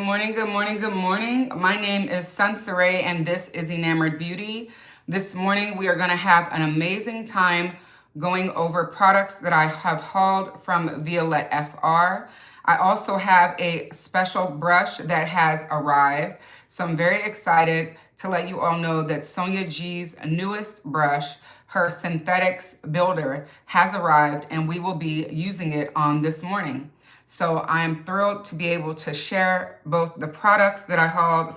morning, good morning, good morning. My name is Sansere and this is Enamored Beauty. This morning we are going to have an amazing time going over products that I have hauled from Violette FR. I also have a special brush that has arrived. So I'm very excited to let you all know that Sonia G's newest brush, her Synthetics Builder, has arrived and we will be using it on this morning. So I'm thrilled to be able to share both the products that I hauled,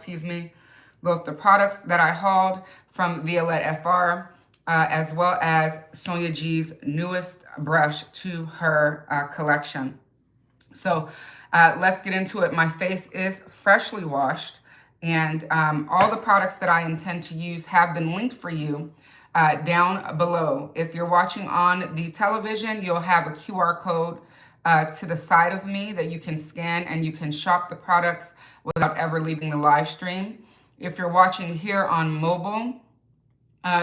both the products that I hauled from Violette FR, as well as Sonia G's newest brush to her collection. So let's get into it. My face is freshly washed, and all the products that I intend to use have been linked for you down below. If you're watching on the television, you'll have a QR code to the side of me that you can scan and you can shop the products without ever leaving the live stream. If you're watching here on mobile,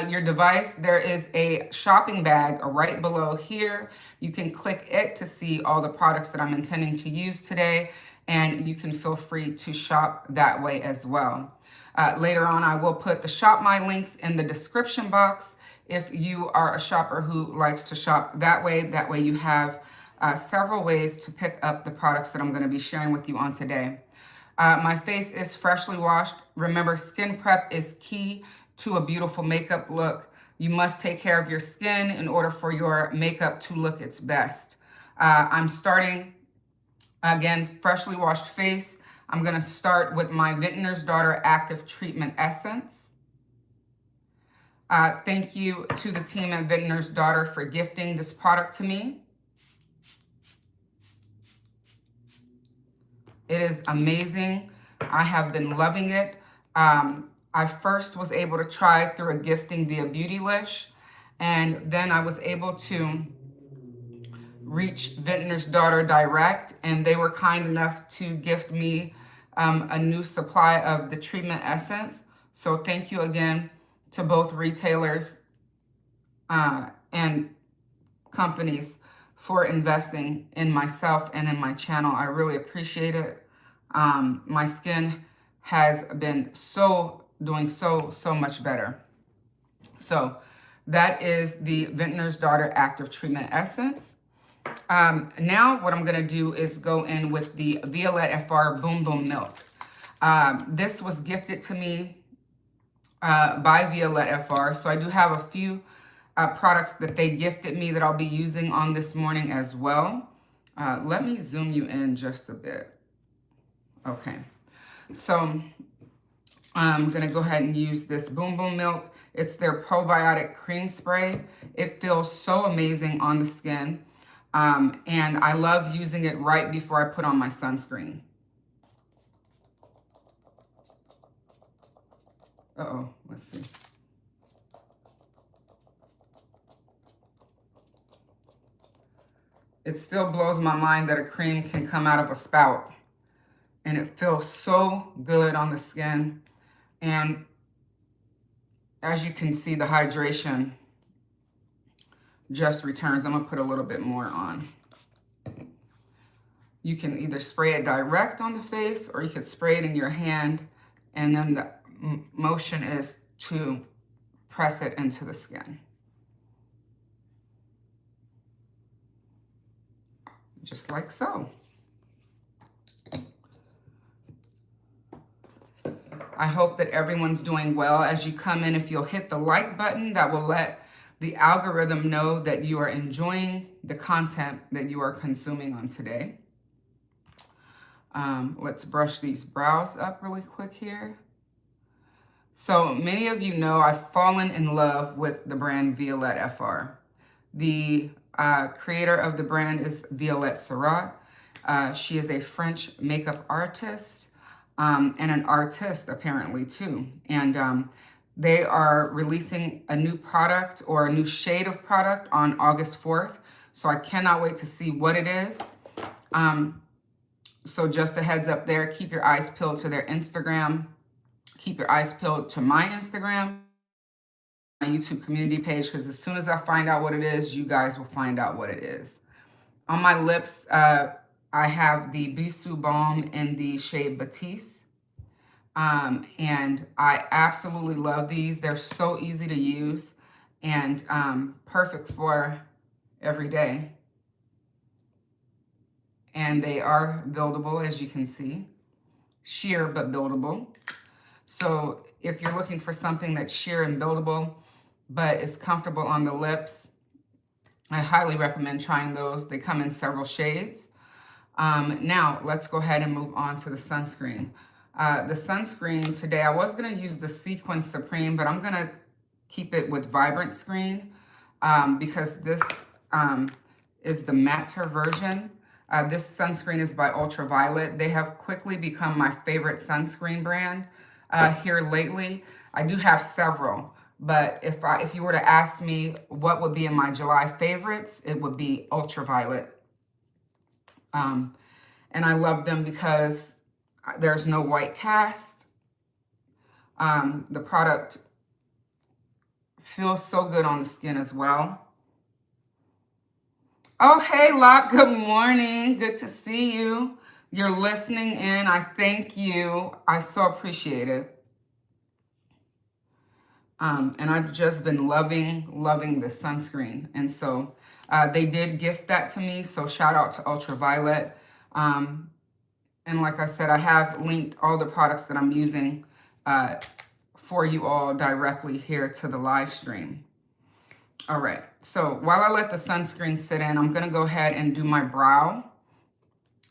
your device, there is a shopping bag right below here. You can click it to see all the products that I'm intending to use today, and you can feel free to shop that way as well. Later on, I will put the Shop My links in the description box if you are a shopper who likes to shop that way. That way you have several ways to pick up the products that I'm going to be sharing with you on today. My face is freshly washed. Remember, skin prep is key to a beautiful makeup look. You must take care of your skin in order for your makeup to look its best. I'm starting, again, freshly washed face. I'm going to start with my Vintner's Daughter Active Treatment Essence. Thank you to the team at Vintner's Daughter for gifting this product to me. It is amazing. I have been loving it. I first was able to try through a gifting via Beautylish, and then I was able to reach Vintner's Daughter direct, and they were kind enough to gift me a new supply of the treatment essence. So thank you again to both retailers and companies for investing in myself and in my channel. I really appreciate it. My skin has been doing so much better. So that is the Vintner's Daughter Active Treatment Essence. Now what I'm going to do is go in with the Violette FR Boum-Boum Milk. This was gifted to me by Violette FR. So I do have a few products that they gifted me that I'll be using on this morning as well. Let me zoom you in just a bit. Okay, so I'm gonna go ahead and use this Boum-Boum Milk. It's their probiotic cream spray. It feels so amazing on the skin. And I love using it right before I put on my sunscreen. Uh-oh, let's see. It still blows my mind that a cream can come out of a spout. And it feels so good on the skin. And as you can see, the hydration just returns. I'm gonna put a little bit more on. You can either spray it direct on the face or you could spray it in your hand, and then the motion is to press it into the skin. Just like so. I hope that everyone's doing well. As you come in, if you'll hit the like button, that will let the algorithm know that you are enjoying the content that you are consuming on today. Let's brush these brows up really quick here. So many of you know I've fallen in love with the brand Violette FR. The creator of the brand is Violette Surratt. She is a French makeup artist. And an artist apparently too. And they are releasing a new product or a new shade of product on August 4th. So I cannot wait to see what it is. So just a heads up there, keep your eyes peeled to their Instagram. Keep your eyes peeled to my Instagram, my YouTube community page, because as soon as I find out what it is, you guys will find out what it is. On my lips, I I have the Bisou Balm in the shade Batiste. And I absolutely love these. They're so easy to use and perfect for every day. And they are buildable, as you can see. Sheer, but buildable. So if you're looking for something that's sheer and buildable, but is comfortable on the lips, I highly recommend trying those. They come in several shades. Now, let's go ahead and move on to the sunscreen. The sunscreen today, I was going to use the Sequin Supreme, but I'm going to keep it with Vibrant Screen because this is the matter version. This sunscreen is by Ultraviolet. They have quickly become my favorite sunscreen brand here lately. I do have several, but if you were to ask me what would be in my July favorites, it would be Ultraviolet. And I love them because there's no white cast. The product feels so good on the skin as well. Oh, hey, Locke, good morning. Good to see you. You're listening in. I thank you. I so appreciate it. And I've just been loving the sunscreen. And so they did gift that to me. So shout out to Ultraviolet. And like I said, I have linked all the products that I'm using for you all directly here to the live stream. All right, so while I let the sunscreen sit in, I'm gonna go ahead and do my brow.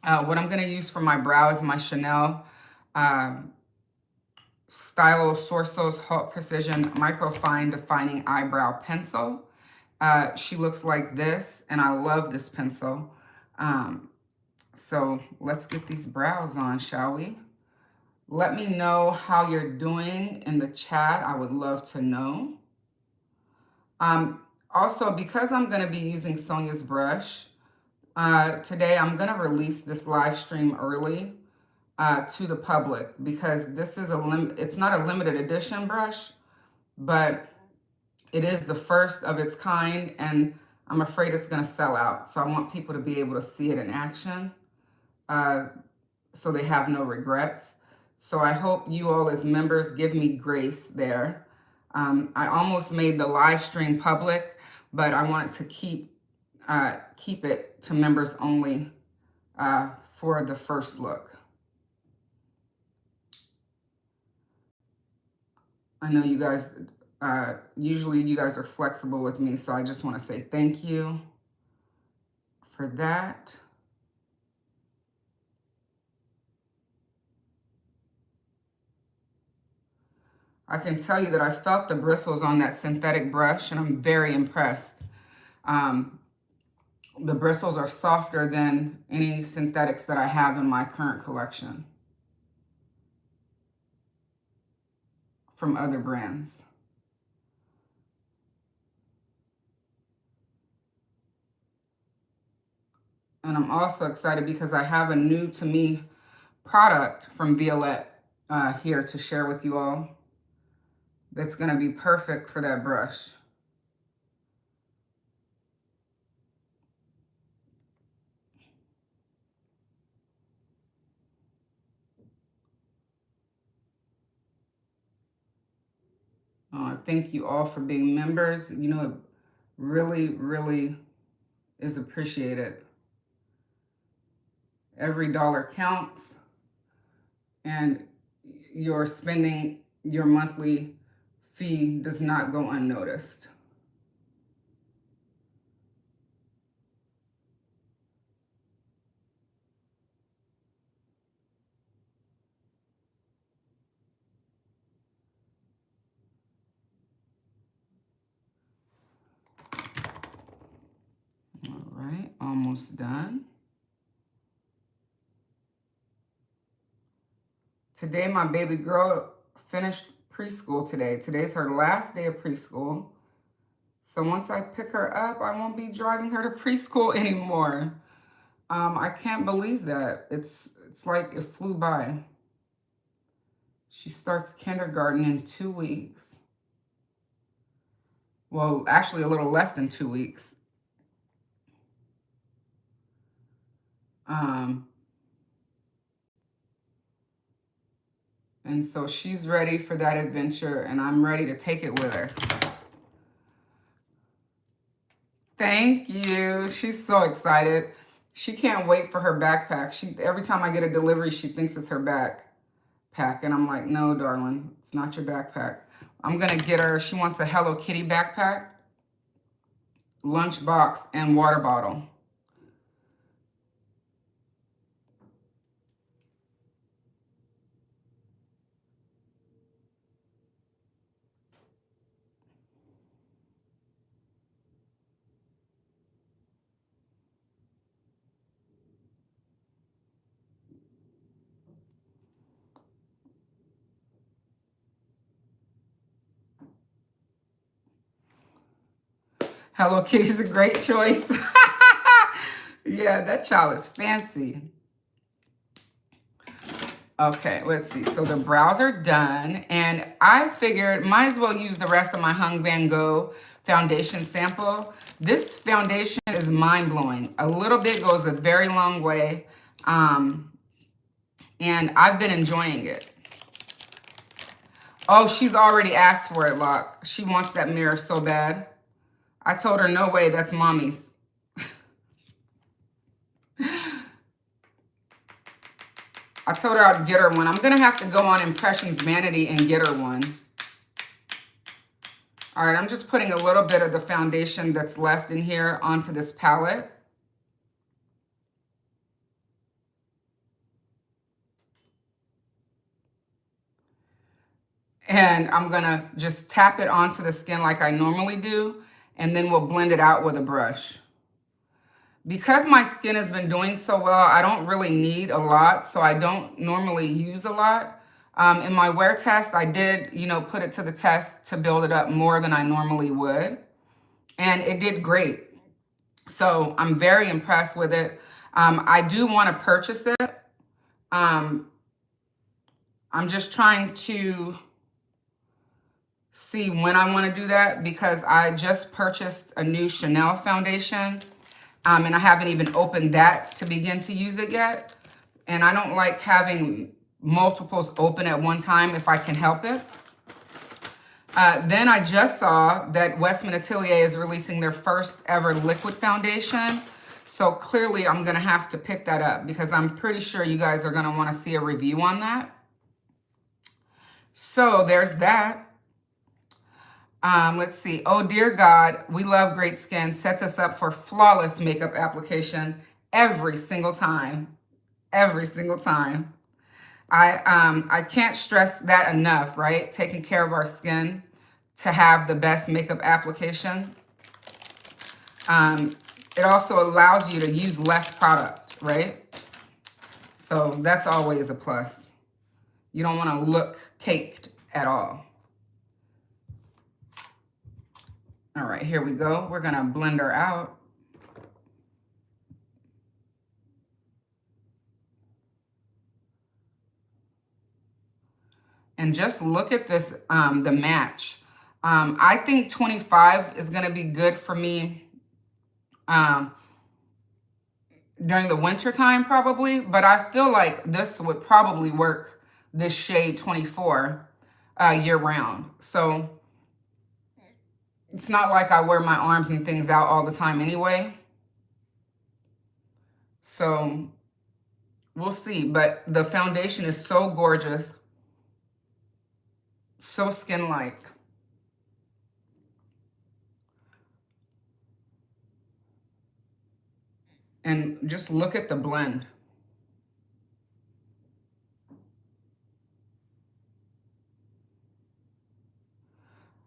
What I'm gonna use for my brow is my Chanel Stylo Sorso's Haute Precision Microfine Defining Eyebrow Pencil. She looks like this, and I love this pencil. So let's get these brows on, shall we? Let me know how you're doing in the chat. I would love to know. Also, because I'm going to be using Sonia's brush, today I'm going to release this live stream early to the public because this is it's not a limited edition brush, but it is the first of its kind, and I'm afraid it's going to sell out. So I want people to be able to see it in action so they have no regrets. So I hope you all as members give me grace there. I almost made the live stream public, but I want to keep it to members only for the first look. I know you guys, usually you guys are flexible with me, so I just want to say thank you for that. I can tell you that I felt the bristles on that synthetic brush, and I'm very impressed. The bristles are softer than any synthetics that I have in my current collection from other brands. And I'm also excited because I have a new to me product from Violette here to share with you all. That's going to be perfect for that brush. Thank you all for being members. You know, it really is appreciated. Every dollar counts, and your spending your monthly fee does not go unnoticed. All right, almost done. Today, my baby girl finished preschool today. Today's her last day of preschool. So once I pick her up, I won't be driving her to preschool anymore. I can't believe that. It's like it flew by. She starts kindergarten in 2 weeks. Well, actually a little less than 2 weeks. Um, and so she's ready for that adventure, and I'm ready to take it with her. Thank you. She's so excited. She can't wait for her backpack. Every time I get a delivery, she thinks it's her backpack. And I'm like, no, darling, it's not your backpack. I'm going to get her. She wants a Hello Kitty backpack, lunchbox, and water bottle. Hello Kitty's a great choice. Yeah, that child is fancy. Okay, let's see. So the brows are done, and I figured might as well use the rest of my Hung Vanngo foundation sample. This foundation is mind-blowing. A little bit goes a very long way, and I've been enjoying it. Oh, she's already asked for it, Locke. She wants that mirror so bad. I told her, no way, that's mommy's. I told her I'd get her one. I'm going to have to go on Impressions Vanity and get her one. All right, I'm just putting a little bit of the foundation that's left in here onto this palette. And I'm going to just tap it onto the skin like I normally do, and then we'll blend it out with a brush. Because my skin has been doing so well, I don't really need a lot, so I don't normally use a lot. In my wear test, I did, put it to the test to build it up more than I normally would. And it did great. So I'm very impressed with it. I do want to purchase it. I'm just trying to see when I want to do that because I just purchased a new Chanel foundation. And I haven't even opened that to begin to use it yet. And I don't like having multiples open at one time if I can help it. Then I just saw that Westman Atelier is releasing their first ever liquid foundation. So clearly I'm going to have to pick that up because I'm pretty sure you guys are going to want to see a review on that. So there's that. Let's see. Oh, dear God, we love great skin. Sets us up for flawless makeup application every single time. Every single time. I can't stress that enough, right? Taking care of our skin to have the best makeup application. It also allows you to use less product, right? So that's always a plus. You don't want to look caked at all. All right, here we go. We're going to blend her out. And just look at this, the match. I think 25 is going to be good for me during the winter time probably. But I feel like this would probably work, this shade 24, year round. So it's not like I wear my arms and things out all the time anyway. So we'll see. But the foundation is so gorgeous. So skin-like. And just look at the blend.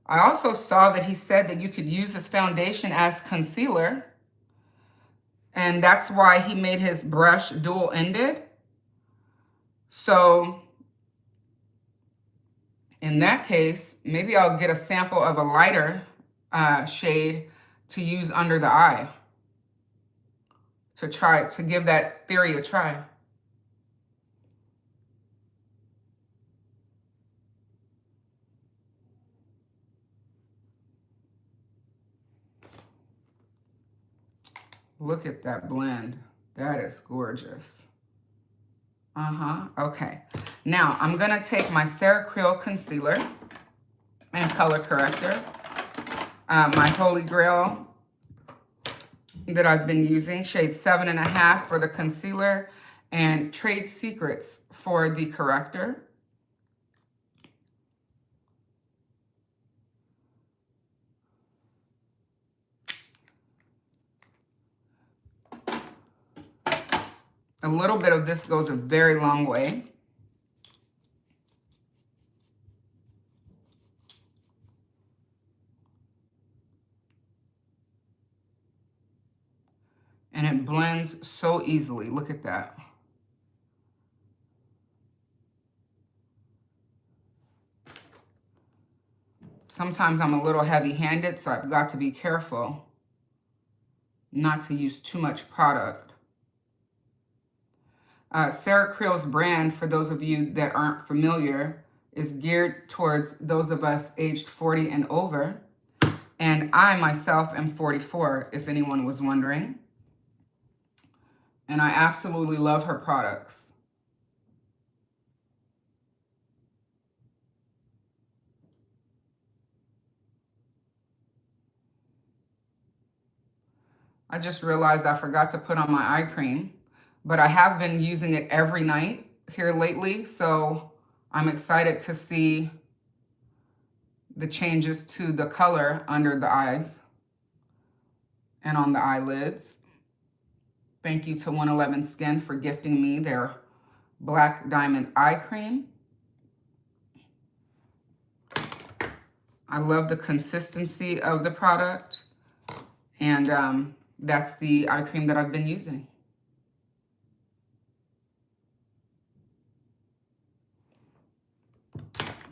I also saw that he said that you could use this foundation as concealer. And that's why he made his brush dual-ended. So in that case, maybe I'll get a sample of a lighter shade to use under the eye. To give that theory a try. Look at that blend. That is gorgeous. Okay. Now, I'm going to take my Sarah Creal concealer and color corrector. My Holy Grail that I've been using, shade 7.5 for the concealer, and Trade Secrets for the corrector. A little bit of this goes a very long way. And it blends so easily. Look at that. Sometimes I'm a little heavy-handed, so I've got to be careful not to use too much product. Sarah Creal's brand, for those of you that aren't familiar, is geared towards those of us aged 40 and over. And I myself am 44, if anyone was wondering. And I absolutely love her products. I just realized I forgot to put on my eye cream, but I have been using it every night here lately, so I'm excited to see the changes to the color under the eyes and on the eyelids. Thank you to 111 Skin for gifting me their Black Diamond Eye Cream. I love the consistency of the product, and that's the eye cream that I've been using.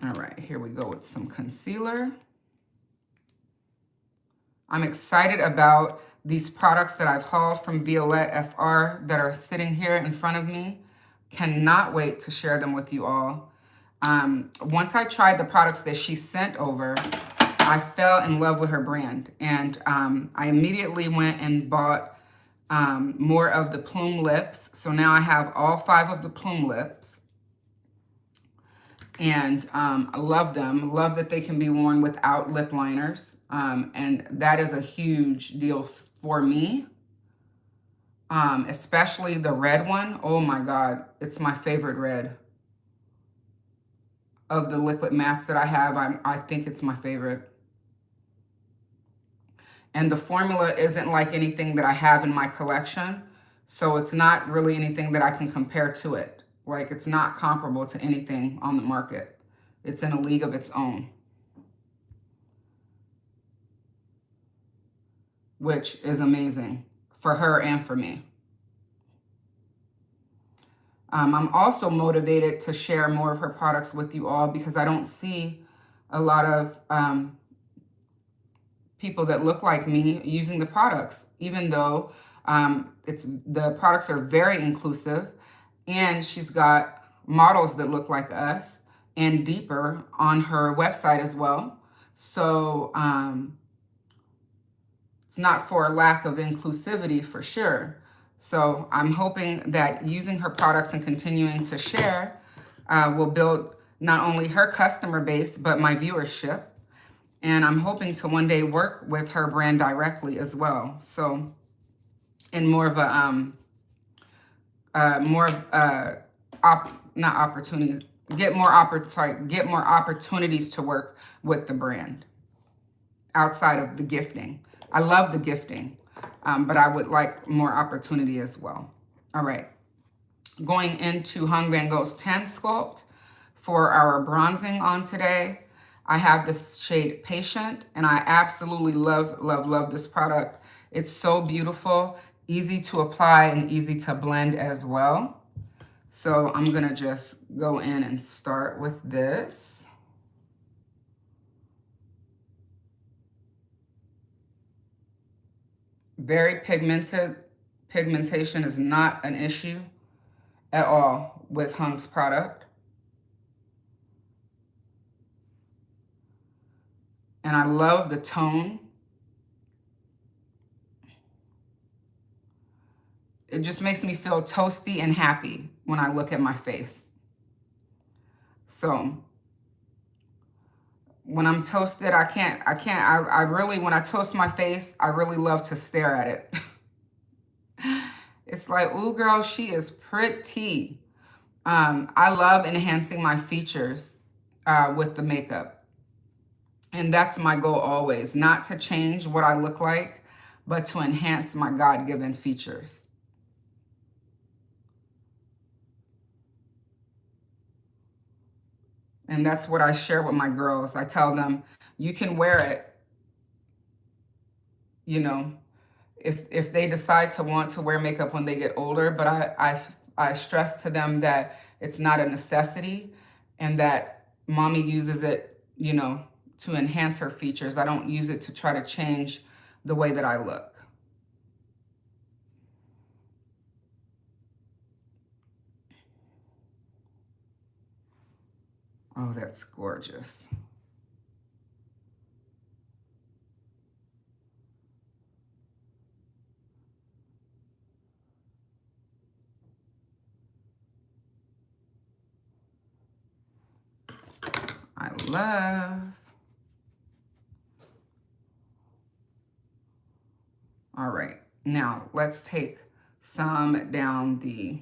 All right, here we go with some concealer. I'm excited about these products that I've hauled from VIOLETTE FR that are sitting here in front of me. Cannot wait to share them with you all. Once I tried the products that she sent over, I fell in love with her brand. And I immediately went and bought more of the Plume lips. So now I have all 5 of the Plume lips. And I love them. Love that they can be worn without lip liners. And that is a huge deal for me. Especially the red one. Oh my God, it's my favorite red. Of the liquid mattes that I have, I think it's my favorite. And the formula isn't like anything that I have in my collection. So it's not really anything that I can compare to it. Like, it's not comparable to anything on the market. It's in a league of its own. Which is amazing for her and for me. I'm also motivated to share more of her products with you all because I don't see a lot of people that look like me using the products, even though the products are very inclusive, and she's got models that look like us and deeper on her website as well. So it's not for a lack of inclusivity for sure. So I'm hoping that using her products and continuing to share will build not only her customer base, but my viewership. And I'm hoping to one day work with her brand directly as well. So in more of a, not opportunity, get more opportunities to work with the brand outside of the gifting. I love the gifting, but I would like more opportunity as well. All right, going into Hung Vanngo's Tan Sculpt for our bronzing on today. I have this shade Patient, and I absolutely love, love, love this product. It's so beautiful, easy to apply and easy to blend as well. So I'm gonna just go in and start with this. Very pigmented. Pigmentation is not an issue at all with Hung's product. And I love the tone. it just makes me feel toasty and happy when I look at my face. So when I'm toasted, I really, when I toast my face, I really love to stare at it. It's like, ooh, girl, she is pretty. I love enhancing my features with the makeup. And that's my goal always, not to change what I look like, but to enhance my God-given features. And that's what I share with my girls. I tell them, you can wear it, you know, if they decide to want to wear makeup when they get older, but I stress to them that it's not a necessity and that mommy uses it, you know, to enhance her features. I don't use it to try to change the way that I look. Oh, that's gorgeous. I love. All right, now let's take some down the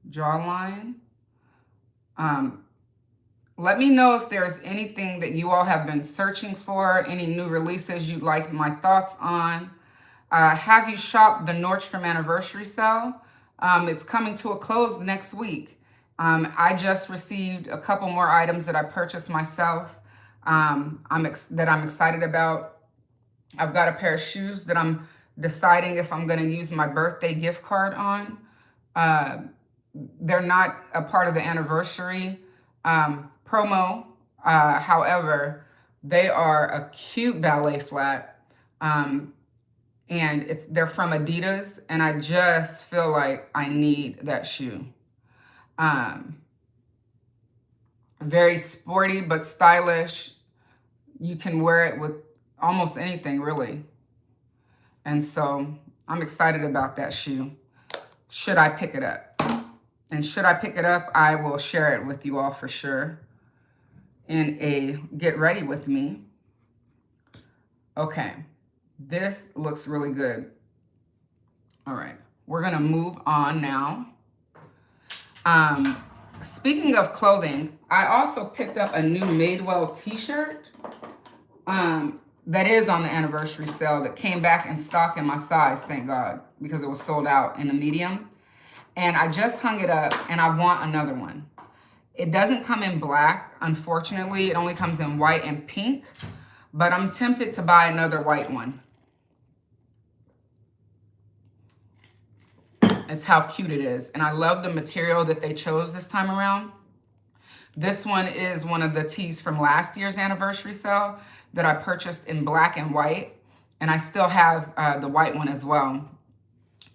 jawline. Let me know if there's anything that you all have been searching for, any new releases you'd like my thoughts on. Have you shopped the Nordstrom anniversary sale? It's coming to a close next week. I just received a couple more items that I purchased myself that I'm excited about. I've got a pair of shoes that I'm deciding if I'm going to use my birthday gift card on. They're not a part of the anniversary promo. However, they are a cute ballet flat. And they're from Adidas, and I just feel like I need that shoe. Very sporty but stylish. You can wear it with almost anything, really. And so I'm excited about that shoe. Should I pick it up? And should I pick it up, I will share it with you all for sure in a get ready with me. Okay, this looks really good. All right, we're gonna move on now. Speaking of clothing, I also picked up a new Madewell t-shirt that is on the anniversary sale that came back in stock in my size, thank God, because it was sold out in a medium. And I just hung it up and I want another one. It doesn't come in black, unfortunately. It only comes in white and pink, but I'm tempted to buy another white one. It's how cute it is. And I love the material that they chose this time around. This one is one of the tees from last year's anniversary sale that I purchased in black and white. And I still have the white one as well.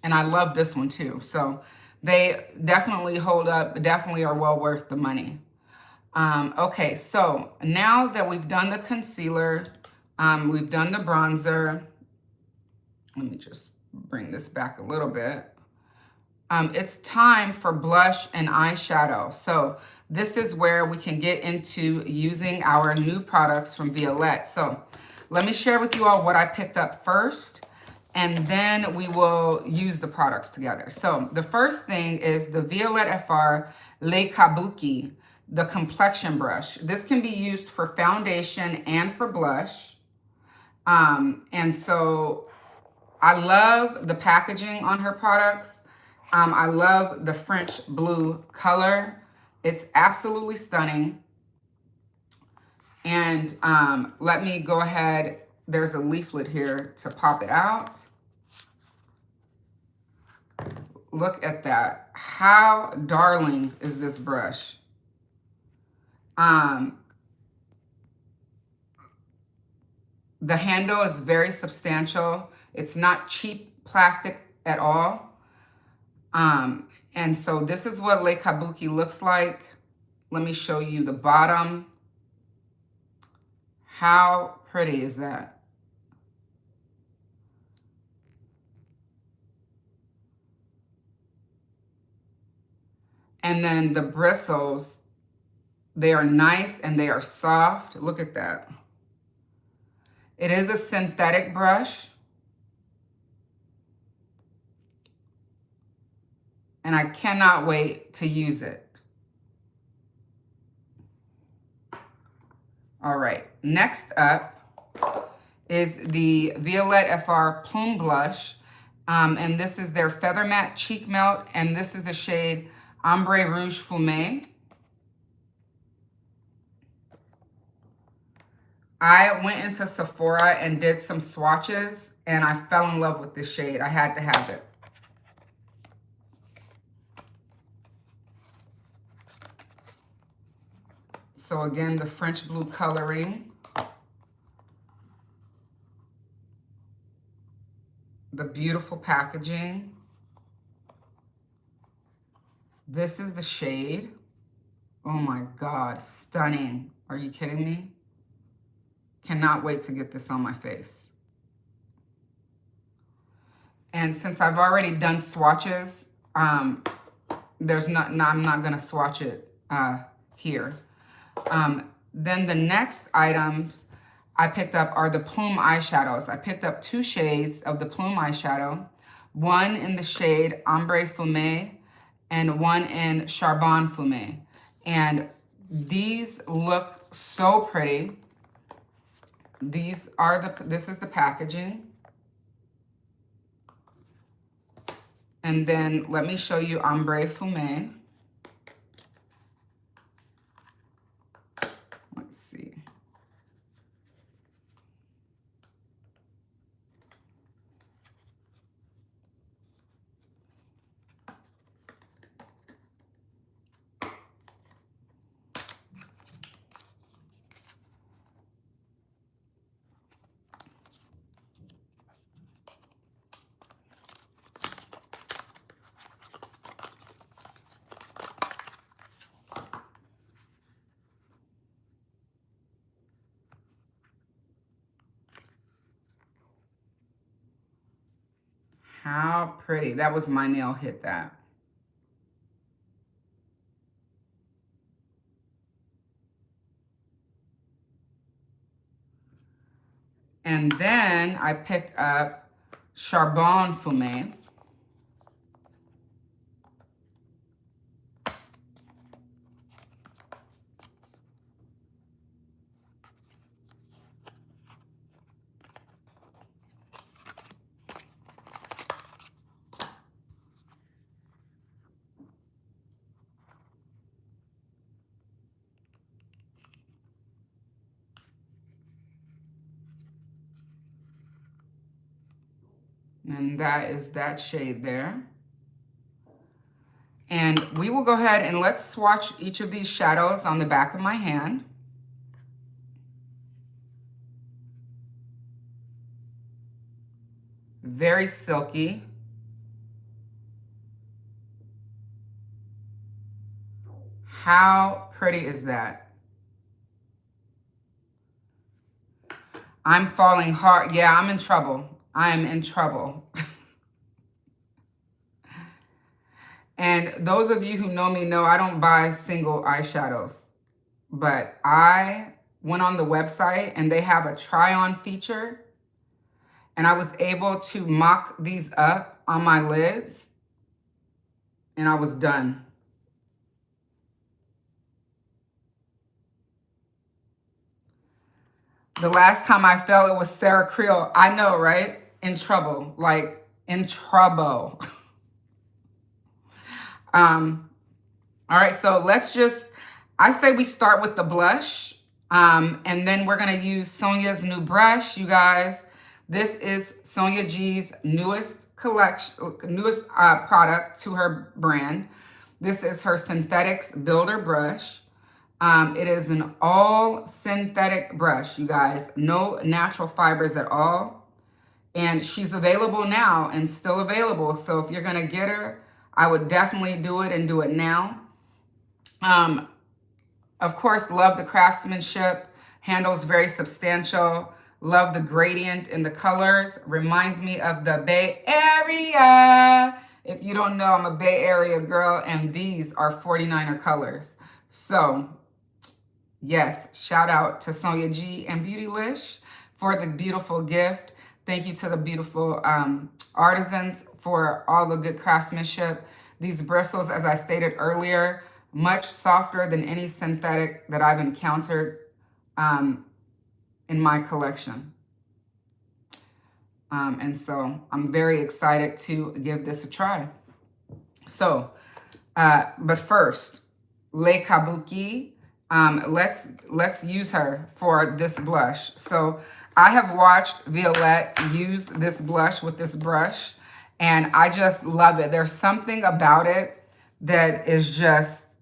And I love this one too. So they definitely hold up, definitely are well worth the money. Okay, so now that we've done the concealer, we've done the bronzer. Let me just bring this back a little bit. It's time for blush and eyeshadow. So this is where we can get into using our new products from Violette. So let me share with you all what I picked up first, and then we will use the products together. So the first thing is the Violette FR Le Kabuki, the complexion brush. This can be used for foundation and for blush. And so I love the packaging on her products. I love the French blue color. It's absolutely stunning. And let me go ahead. There's a leaflet here to pop it out. Look at that. How darling is this brush? The handle is very substantial. It's not cheap plastic at all. And so this is what Le Kabuki looks like. Let me show you the bottom. How pretty is that? And then the bristles, they are nice and they are soft. Look at that. It is a synthetic brush. And I cannot wait to use it. All right, next up is the Violette FR Plume Blush. And this is their Feather Matte Cheek Melt. And this is the shade Ombre Rouge Fumé. I went into Sephora and did some swatches, and I fell in love with this shade. I had to have it. So again, the French blue coloring. The beautiful packaging. This is the shade. Oh my God, stunning. Are you kidding me? Cannot wait to get this on my face. And since I've already done swatches, I'm not gonna swatch it here. Then the next item I picked up are the Plume eyeshadows. I picked up 2 shades of the Plume eyeshadow, one in the shade Ombre Fumé and one in Charbon Fumé. And these look so pretty. This is the packaging. And then let me show you Ombre Fumé. Let's see. How pretty. That was my nail hit that. And then I picked up Charbon Fumé. And that is that shade there. And we will go ahead and let's swatch each of these shadows on the back of my hand. Very silky. How pretty is that? I'm falling hard. Yeah, I'm in trouble. I am in trouble. And those of you who know me know I don't buy single eyeshadows. But I went on the website and they have a try-on feature. And I was able to mock these up on my lids. And I was done. The last time I fell, it was Sarah Creal. I know, right? In trouble, like in trouble. All right, so let's just, I say we start with the blush. And then we're gonna use Sonia's new brush, you guys. This is Sonia G's newest product to her brand. This is her Synthetics Builder brush. It is an all synthetic brush, you guys. No natural fibers at all. And she's available now and still available. So if you're gonna get her, I would definitely do it and do it now. Of course, love the craftsmanship. Handle's very substantial. Love the gradient in the colors. Reminds me of the Bay Area. If you don't know, I'm a Bay Area girl, and these are 49er colors. So yes, shout out to Sonia G and Beautylish for the beautiful gift. Thank you to the beautiful artisans for all the good craftsmanship. These bristles, as I stated earlier, much softer than any synthetic that I've encountered in my collection. And so I'm very excited to give this a try. So, but first, Le Kabuki, let's use her for this blush. So I have watched Violette use this blush with this brush, and I just love it. There's something about it that is just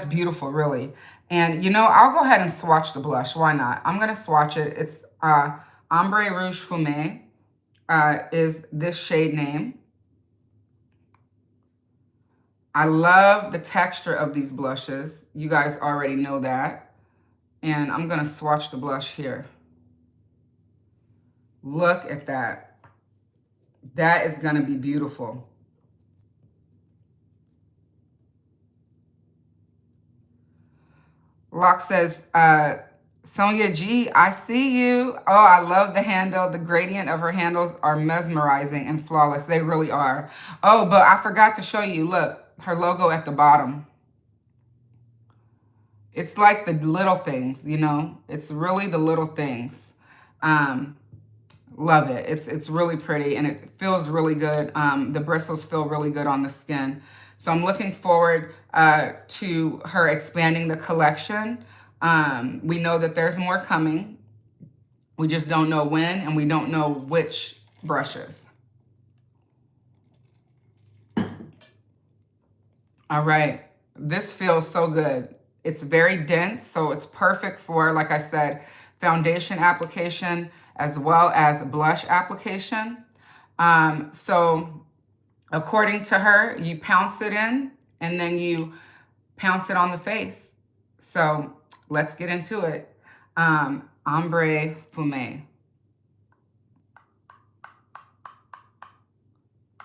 beautiful, really. And, you know, I'll go ahead and swatch the blush. Why not? I'm going to swatch it. It's Ombre Rouge Fumé is this shade name. I love the texture of these blushes. You guys already know that. And I'm going to swatch the blush here. Look at that. That is going to be beautiful. Locke says, Sonia G, I see you. Oh, I love the handle. The gradient of her handles are mesmerizing and flawless. They really are. Oh, but I forgot to show you. Look, her logo at the bottom. It's like the little things, you know. It's really the little things. Love it. It's really pretty, and it feels really good. The bristles feel really good on the skin. So I'm looking forward to her expanding the collection. We know that there's more coming. We just don't know when, and we don't know which brushes. All right. This feels so good. It's very dense, so it's perfect for, like I said, foundation application as well as blush application. So according to her, you pounce it in and then you pounce it on the face. So let's get into it. Ombre Fumé.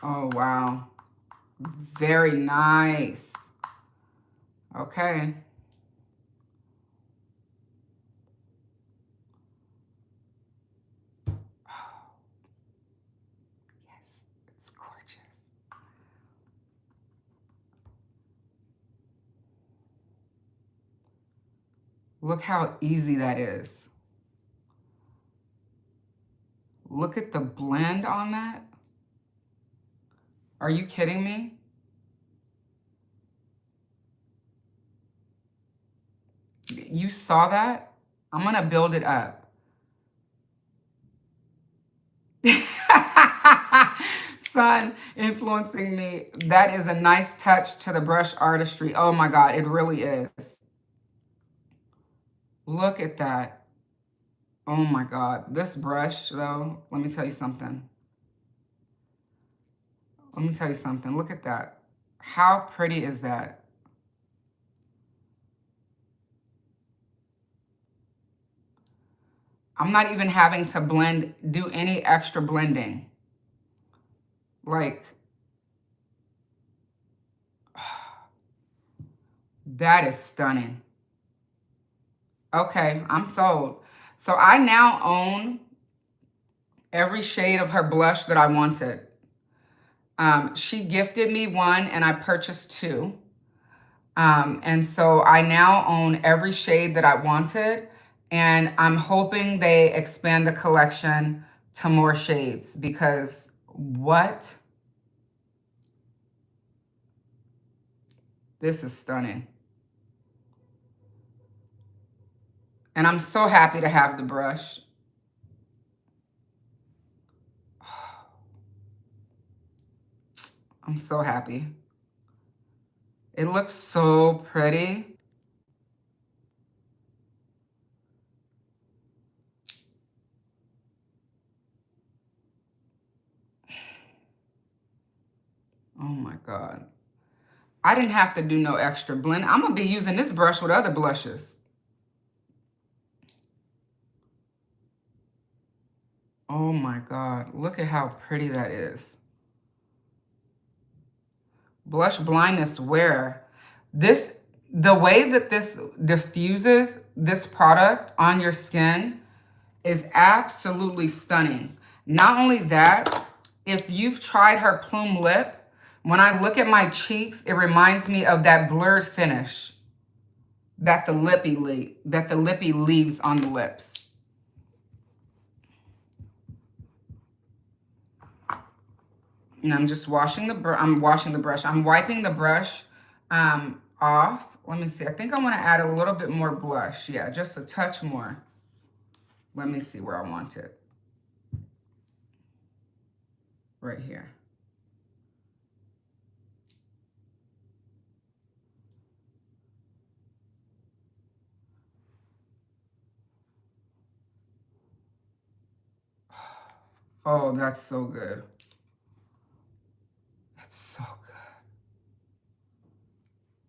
Oh, wow. Very nice. Okay. Yes, it's gorgeous. Look how easy that is. Look at the blend on that. Are you kidding me? You saw that? I'm gonna build it up. Sun influencing me. That is a nice touch to the brush artistry. Oh my God, it really is. Look at that. Oh my God. This brush, though, let me tell you something. Let me tell you something. Look at that. How pretty is that? I'm not even having to do any extra blending. Like, that is stunning. Okay, I'm sold. So I now own every shade of her blush that I wanted. She gifted me one and I purchased two. And so I now own every shade that I wanted, and I'm hoping they expand the collection to more shades because what? This is stunning. And I'm so happy to have the brush. I'm so happy. It looks so pretty. Oh my God. I didn't have to do no extra blend. I'm gonna be using this brush with other blushes. Oh my God, look at how pretty that is. Blush Blindness Wear. The way that this diffuses this product on your skin is absolutely stunning. Not only that, if you've tried her Plume Lip, when I look at my cheeks, it reminds me of that blurred finish that the lippy leaves on the lips. And I'm just washing the brush. I'm wiping the brush off. Let me see. I think I want to add a little bit more blush. Yeah, just a touch more. Let me see where I want it. Right here. Oh, that's so good. That's so good.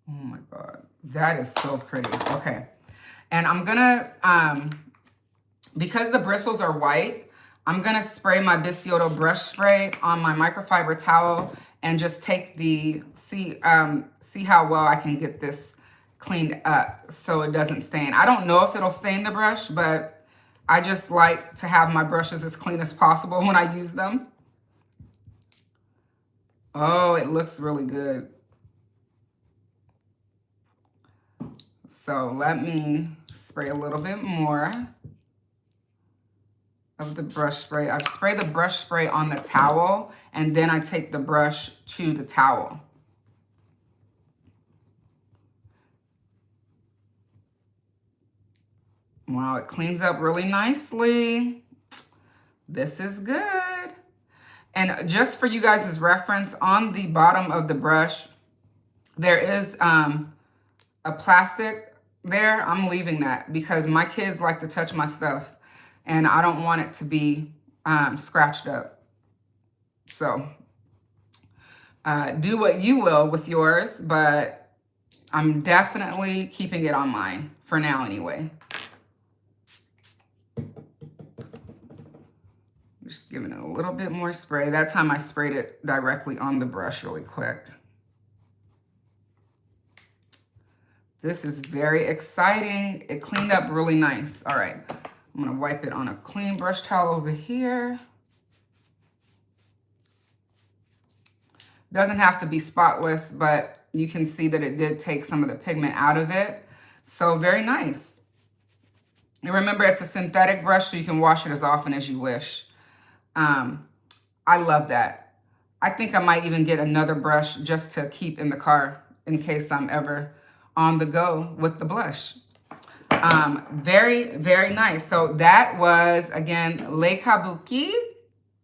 Oh my God. That is so pretty. Okay. And I'm gonna, because the bristles are white, I'm gonna spray my Bisou brush spray on my microfiber towel and just take the, see how well I can get this cleaned up so it doesn't stain. I don't know if it'll stain the brush, but I just like to have my brushes as clean as possible when I use them. Oh, it looks really good. So let me spray a little bit more of the brush spray. I spray the brush spray on the towel, and then I take the brush to the towel. Wow, it cleans up really nicely. This is good. And just for you guys' reference, on the bottom of the brush, there is a plastic there. I'm leaving that because my kids like to touch my stuff and I don't want it to be scratched up. So do what you will with yours, but I'm definitely keeping it on mine for now anyway. Just giving it a little bit more spray. That time I sprayed it directly on the brush really quick. This is very exciting. It cleaned up really nice. All right, I'm gonna wipe it on a clean brush towel over here. Doesn't have to be spotless, but you can see that it did take some of the pigment out of it. So very nice. And remember, it's a synthetic brush, so you can wash it as often as you wish. I love that. I think I might even get another brush just to keep in the car in case I'm ever on the go with the blush. Very, very nice. So that was, again, Le Kabuki.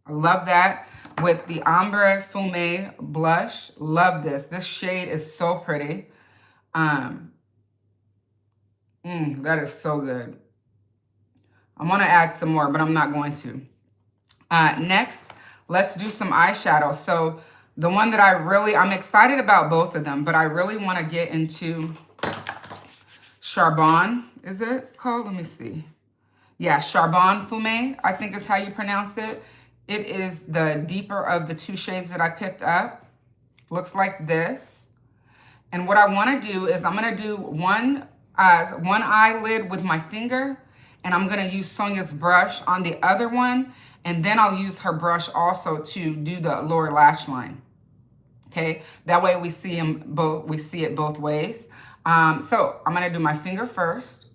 I love that. With the Ombre Fume blush. Love this. This shade is so pretty. That is so good. I want to add some more, but I'm not going to. Next, let's do some eyeshadow. So the one that I'm excited about both of them, but I really want to get into Charbon. Is it called? Let me see. Yeah, Charbon Fume, I think is how you pronounce it. It is the deeper of the two shades that I picked up. Looks like this. And what I want to do is I'm going to do one eyelid with my finger, and I'm going to use Sonia's brush on the other one, and then I'll use her brush also to do the lower lash line. Okay, that way we see them both. We see it both ways. So I'm going to do my finger first.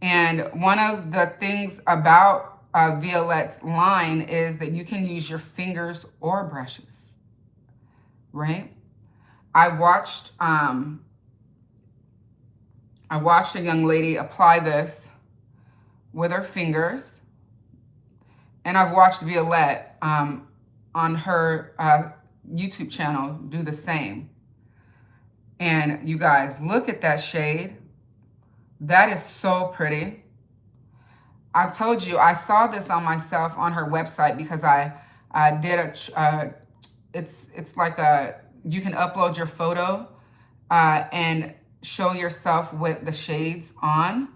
And one of the things about Violette's line is that you can use your fingers or brushes, right? I watched a young lady apply this with her fingers, and I've watched Violette on her YouTube channel do the same. And you guys, look at that shade. That is so pretty. I told you, I saw this on myself on her website because I did it's like you can upload your photo and show yourself with the shades on.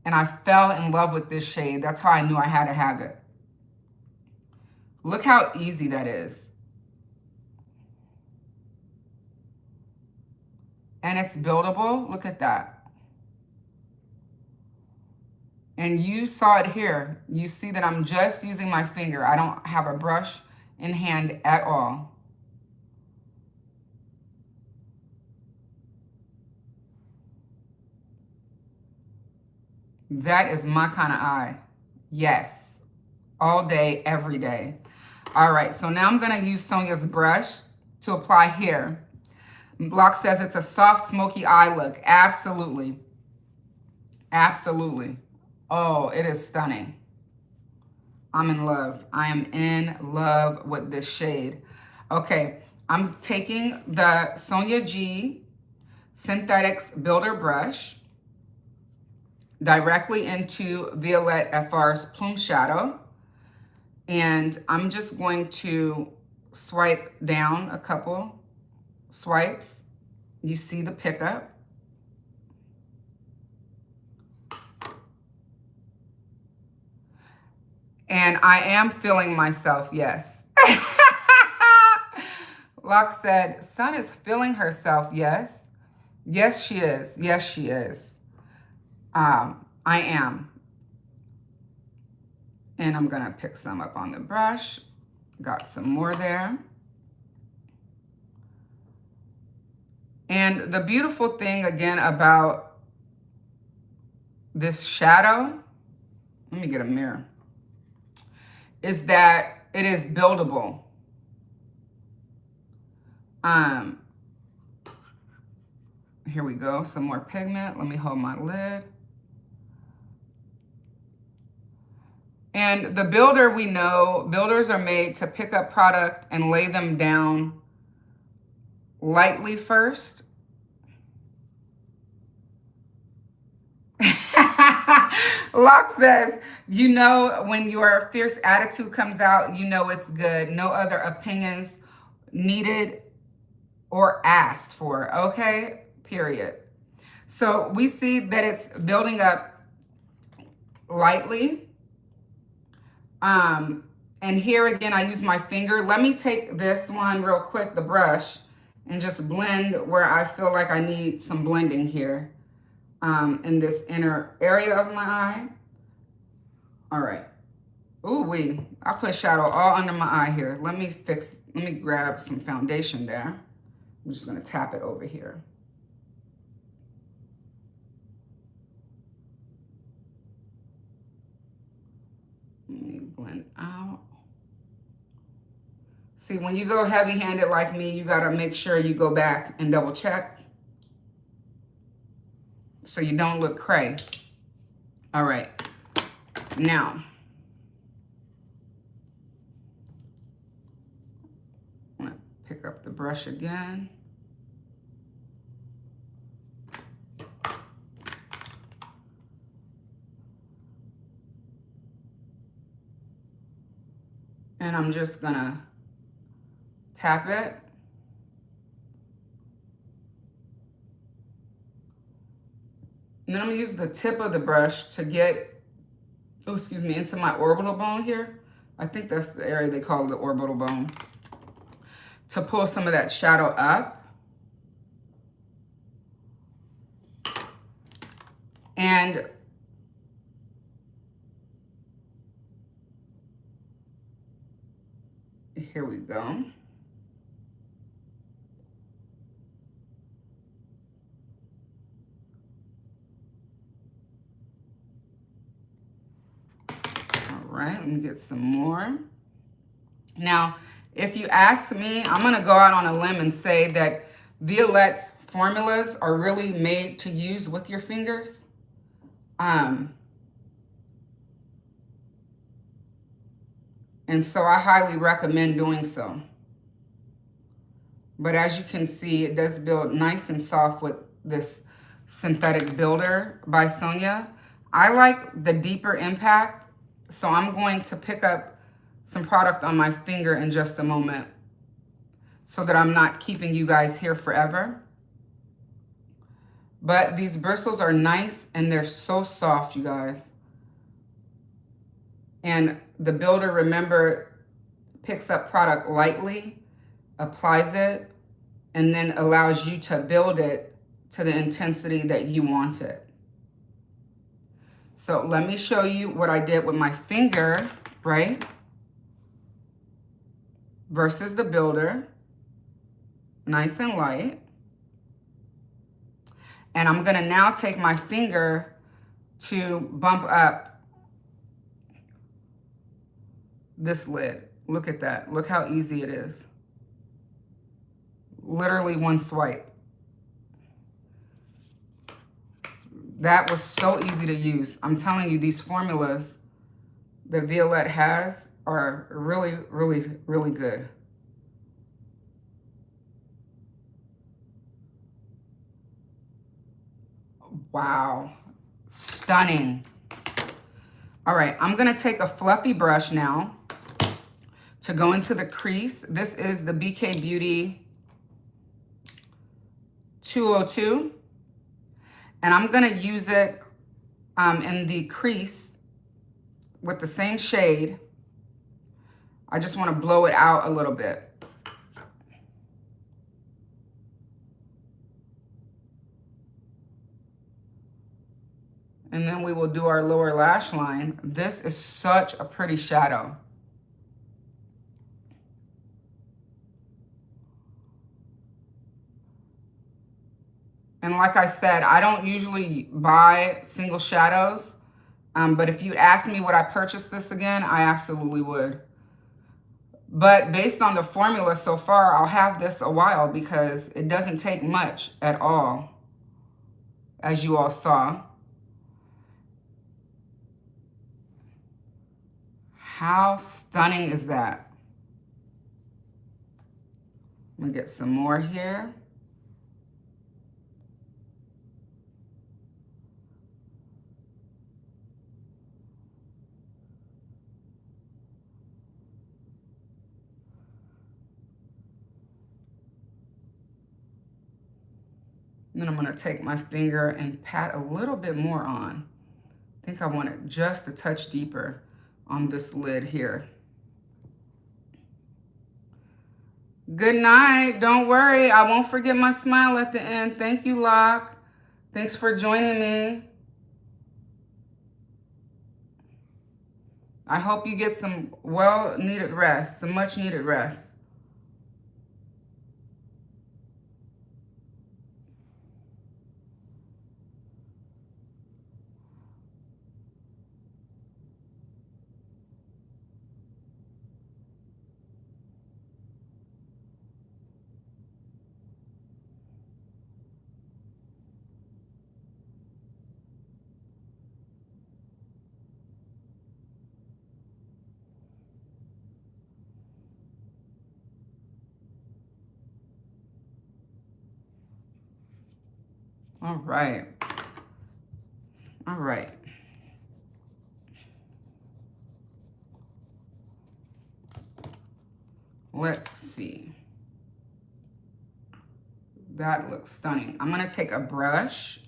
And I fell in love with this shade. That's how I knew I had to have it. Look how easy that is. and it's buildable. Look at that. And you saw it here. You see that I'm just using my finger. I don't have a brush in hand at all. That is my kind of eye. Yes. All day, every day. All right, so now I'm gonna use Sonia's brush to apply here. Block says it's a soft, smoky eye look. Absolutely. Absolutely. Oh, it is stunning. I'm in love. I am in love with this shade. Okay, I'm taking the Sonia G Synthetics Builder brush directly into Violette FR's Plume Shadow. And I'm just going to swipe down a couple swipes. You see the pickup. And I am feeling myself, yes. Locke said, Sun is feeling herself, yes. Yes, she is. Yes, she is. I am. And I'm gonna pick some up on the brush. Got some more there. And the beautiful thing again about this shadow, let me get a mirror, is that it is buildable. Here we go, some more pigment. Let me hold my lid. And the builder, we know, builders are made to pick up product and lay them down lightly first. Locke says, you know when your fierce attitude comes out, you know it's good. No other opinions needed or asked for, okay? Period. So we see that it's building up lightly. And here again, I use my finger. Let me take this one real quick, the brush, and just blend where I feel like I need some blending here. In this inner area of my eye. All right. Ooh wee. I put shadow all under my eye here. Let me grab some foundation there. I'm just gonna tap it over here. Let me blend out. See, when you go heavy-handed like me, you gotta make sure you go back and double check, so you don't look cray. All right, now, I'm gonna pick up the brush again. And I'm just gonna tap it. And then I'm gonna use the tip of the brush to get, oh, excuse me, into my orbital bone here. I think that's the area they call the orbital bone. To pull some of that shadow up. And here we go. All right, let me get some more. Now, if you ask me, I'm gonna go out on a limb and say that Violette's formulas are really made to use with your fingers. And so I highly recommend doing so. But as you can see, it does build nice and soft with this synthetic builder by Sonia. I like the deeper impact, so I'm going to pick up some product on my finger in just a moment so that I'm not keeping you guys here forever. But these bristles are nice and they're so soft, you guys. And the builder, remember, picks up product lightly, applies it, and then allows you to build it to the intensity that you want it. So let me show you what I did with my finger, right? Versus the builder. Nice and light. And I'm gonna now take my finger to bump up this lid. Look at that. Look how easy it is. Literally one swipe. That was so easy to use. I'm telling you, these formulas that Violette has are really, really, really good. Wow, stunning. All right, I'm gonna take a fluffy brush now to go into the crease. This is the BK Beauty 202. And I'm gonna use it in the crease with the same shade. I just wanna blow it out a little bit. And then we will do our lower lash line. This is such a pretty shadow. And like I said, I don't usually buy single shadows, but if you asked me would I purchase this again, I absolutely would. But based on the formula so far, I'll have this a while because it doesn't take much at all, as you all saw. How stunning is that? Let me get some more here. And then I'm gonna take my finger and pat a little bit more on. I think I want it just a touch deeper on this lid here. Good night. Don't worry, I won't forget my smile at the end. Thank you, Locke. Thanks for joining me. I hope you get some well-needed rest, some much-needed rest. All right. All right. Let's see. That looks stunning. I'm gonna take a brush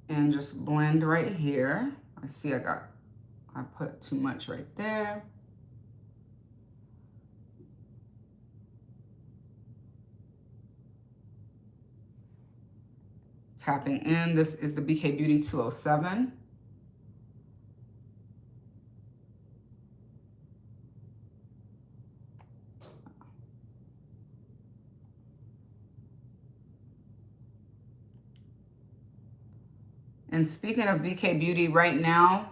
and just blend right here. I see I put too much right there. Tapping in, this is the BK Beauty 207. And speaking of BK Beauty, right now,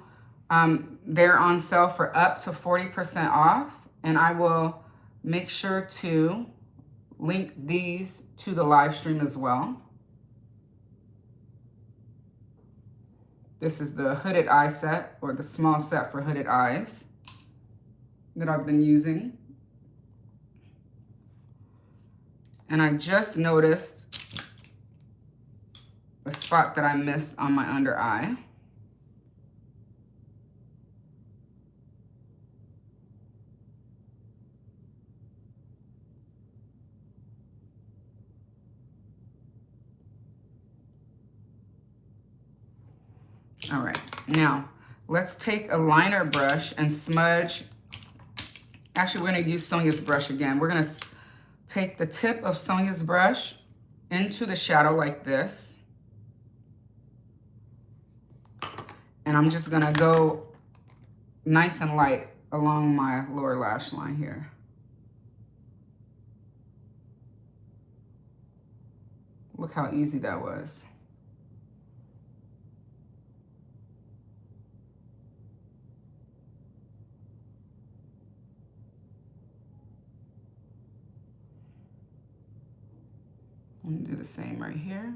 they're on sale for up to 40% off. And I will make sure to link these to the live stream as well. This is the hooded eye set, or the small set for hooded eyes that I've been using. And I just noticed a spot that I missed on my under eye. All right, now let's take a liner brush and smudge. Actually, we're gonna use Sonia's brush again. We're gonna take the tip of Sonia's brush into the shadow like this. And I'm just gonna go nice and light along my lower lash line here. Look how easy that was. I'm gonna do the same right here.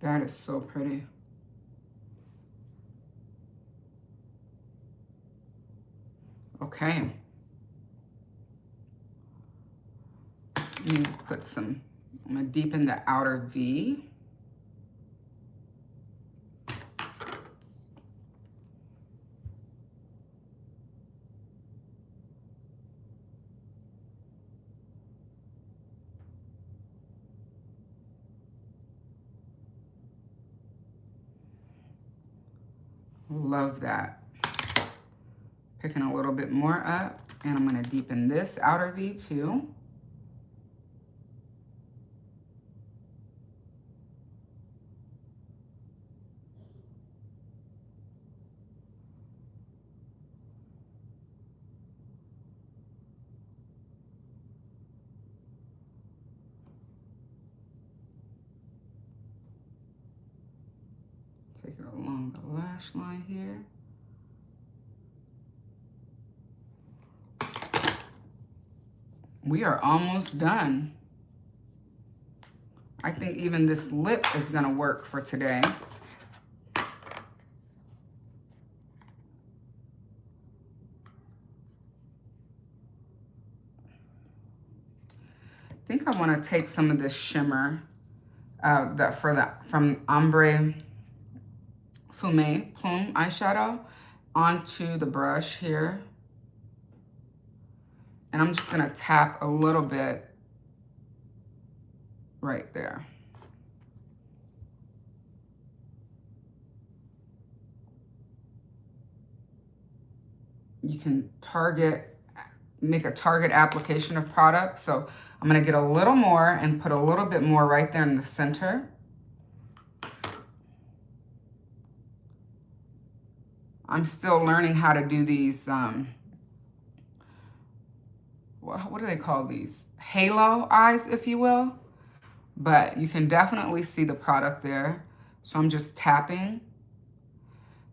That is so pretty. Okay. Let me put some, I'm gonna deepen the outer V. Love that. Picking a little bit more up, and I'm gonna deepen this outer V too. Take it along the lash line here. We are almost done. I think even this lip is gonna work for today. I think I wanna take some of this shimmer from Ombre Plume eyeshadow onto the brush here. And I'm just gonna tap a little bit right there. You can make a target application of product. So I'm gonna get a little more and put a little bit more right there in the center. I'm still learning how to do these, what do they call these? Halo eyes, if you will. But you can definitely see the product there. So I'm just tapping.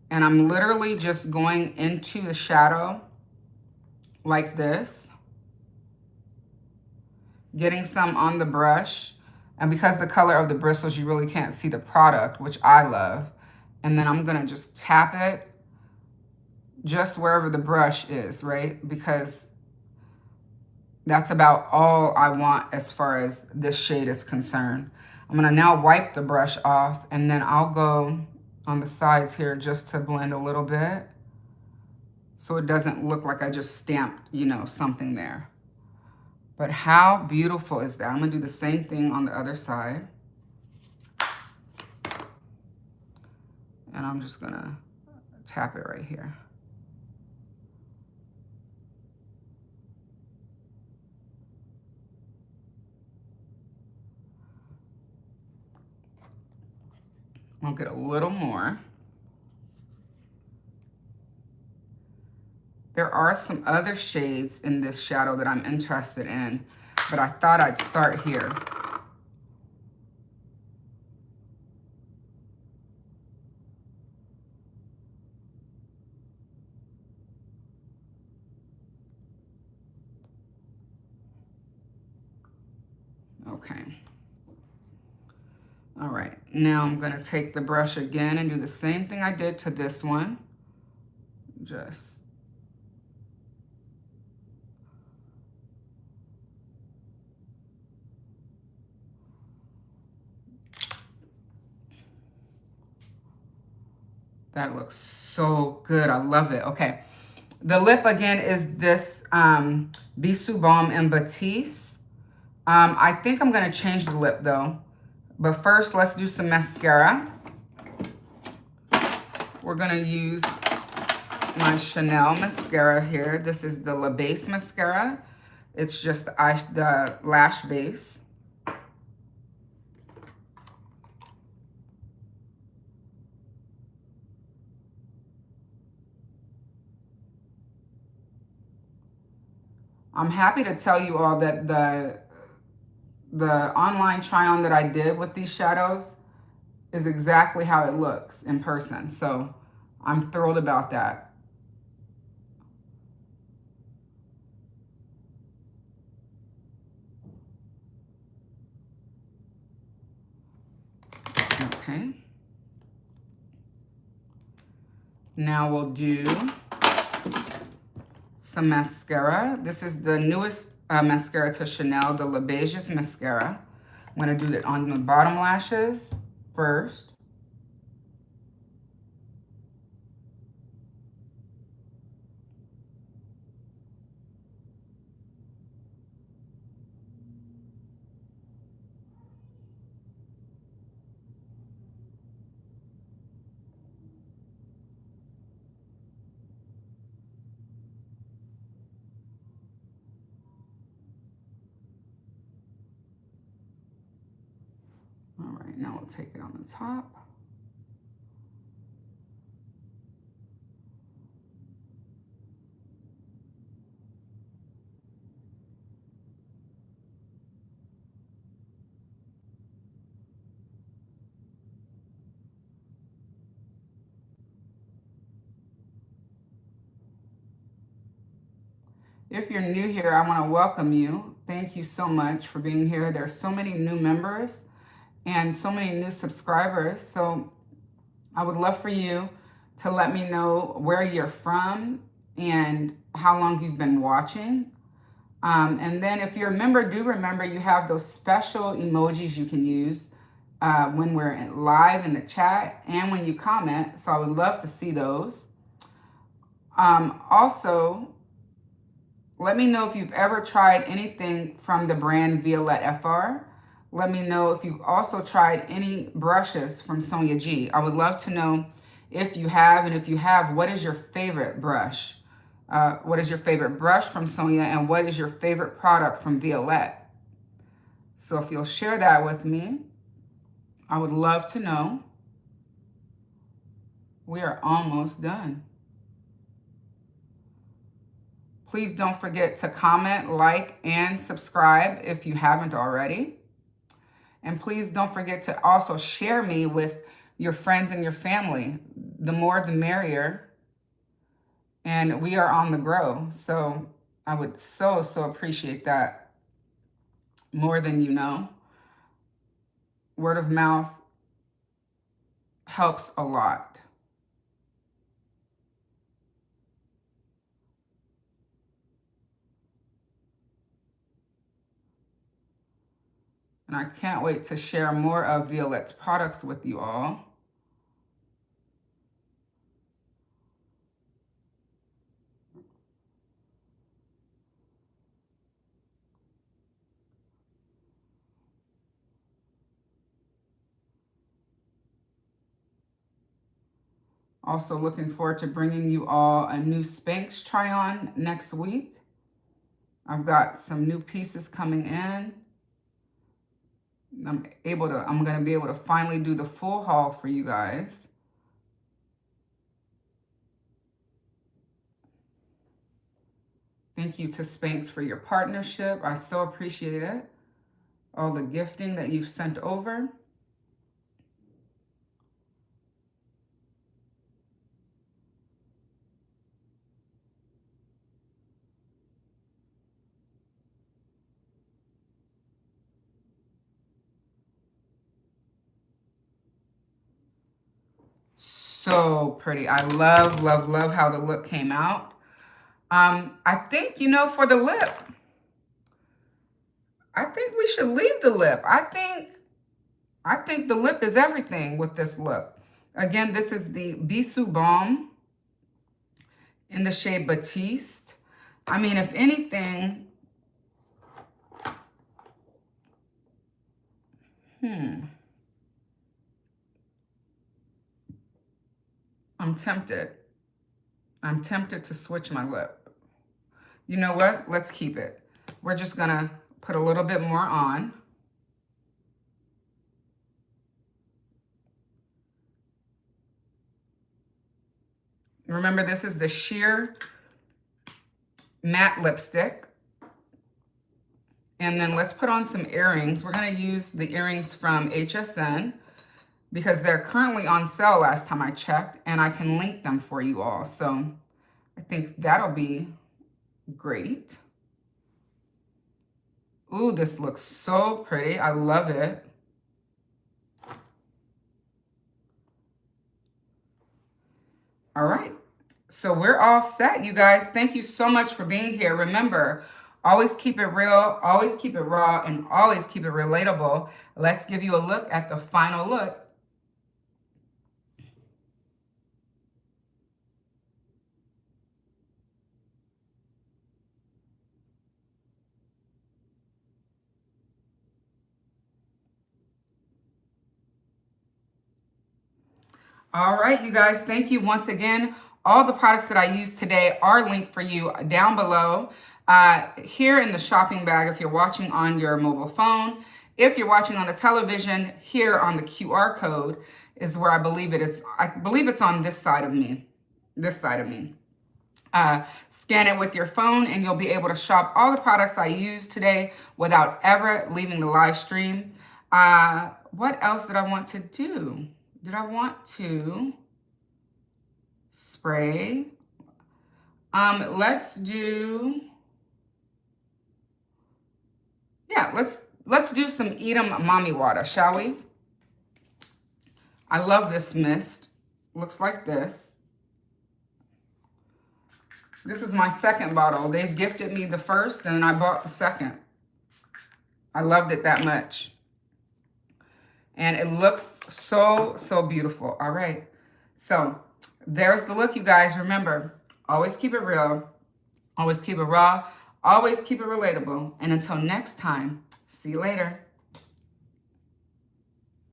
And I'm literally just going into the shadow like this. Getting some on the brush. And because the color of the bristles, you really can't see the product, which I love. And then I'm gonna just tap it just wherever the brush is, right? Because that's about all I want as far as this shade is concerned. I'm gonna now wipe the brush off, and then I'll go on the sides here just to blend a little bit so it doesn't look like I just stamped, you know, something there. But how beautiful is that? I'm gonna do the same thing on the other side. And I'm just gonna tap it right here. I'll get a little more. There are some other shades in this shadow that I'm interested in, but I thought I'd start here. Okay. All right, now I'm gonna take the brush again and do the same thing I did to this one. Just that looks so good. I love it. Okay. The lip again is this Bisou Balm in Batiste. I think I'm going to change the lip though. But first, let's do some mascara. We're going to use my Chanel mascara here. This is the La Base mascara. It's just the lash base. I'm happy to tell you all that the online try-on that I did with these shadows is exactly how it looks in person. So I'm thrilled about that. Okay. Now we'll do some mascara. This is the newest mascara to Chanel, the La Beige's mascara. I'm gonna do it on the bottom lashes first. All right, now we'll take it on the top. If you're new here, I want to welcome you. Thank you so much for being here. There's so many new members and so many new subscribers. So I would love for you to let me know where you're from and how long you've been watching. And then if you're a member, do remember you have those special emojis you can use when we're live in the chat and when you comment. So I would love to see those. Also, let me know if you've ever tried anything from the brand VIOLETTE FR. Let me know if you've also tried any brushes from Sonia G. I would love to know if you have, and if you have, what is your favorite brush? What is your favorite brush from Sonia, and what is your favorite product from VIOLETTE? So if you'll share that with me, I would love to know. We are almost done. Please don't forget to comment, like, and subscribe if you haven't already. And please don't forget to also share me with your friends and your family. The more, the merrier. And we are on the grow. So I would so appreciate that more than you know. Word of mouth helps a lot. And I can't wait to share more of VIOLETTE's products with you all. Also looking forward to bringing you all a new Spanx try-on next week. I've got some new pieces coming in. I'm going to be able to finally do the full haul for you guys. Thank you to Spanx for your partnership. I so appreciate it. All the gifting that you've sent over. so pretty. I love, love, love how the look came out. I think, you know, for the lip, I think we should leave the lip. I think the lip is everything with this look. Again, this is the Bisou Balm in the shade Batiste. I mean, if anything, I'm tempted. I'm tempted to switch my lip. You know what? Let's keep it. We're just gonna put a little bit more on. Remember, this is the sheer matte lipstick. And then let's put on some earrings. We're gonna use the earrings from HSN because they're currently on sale last time I checked, and I can link them for you all. So I think that'll be great. Ooh, this looks so pretty. I love it. All right, so we're all set, you guys. Thank you so much for being here. Remember, always keep it real, always keep it raw, and always keep it relatable. Let's give you a look at the final look. All right, you guys, thank you once again. All the products that I used today are linked for you down below. Here in the shopping bag, if you're watching on your mobile phone. If you're watching on the television, here on the QR code is where I believe it is. I believe it's on this side of me. This side of me. Scan it with your phone and you'll be able to shop all the products I used today without ever leaving the live stream. What else did I want to do? Did I want to spray? Let's do, yeah, let's do some EADEM Mommy Water, shall we? I love this mist. Looks like this. This is my second bottle. They've gifted me the first and I bought the second. I loved it that much. And it looks so, so beautiful. All right. So there's the look, you guys. Remember, always keep it real. Always keep it raw. Always keep it relatable. And until next time, see you later.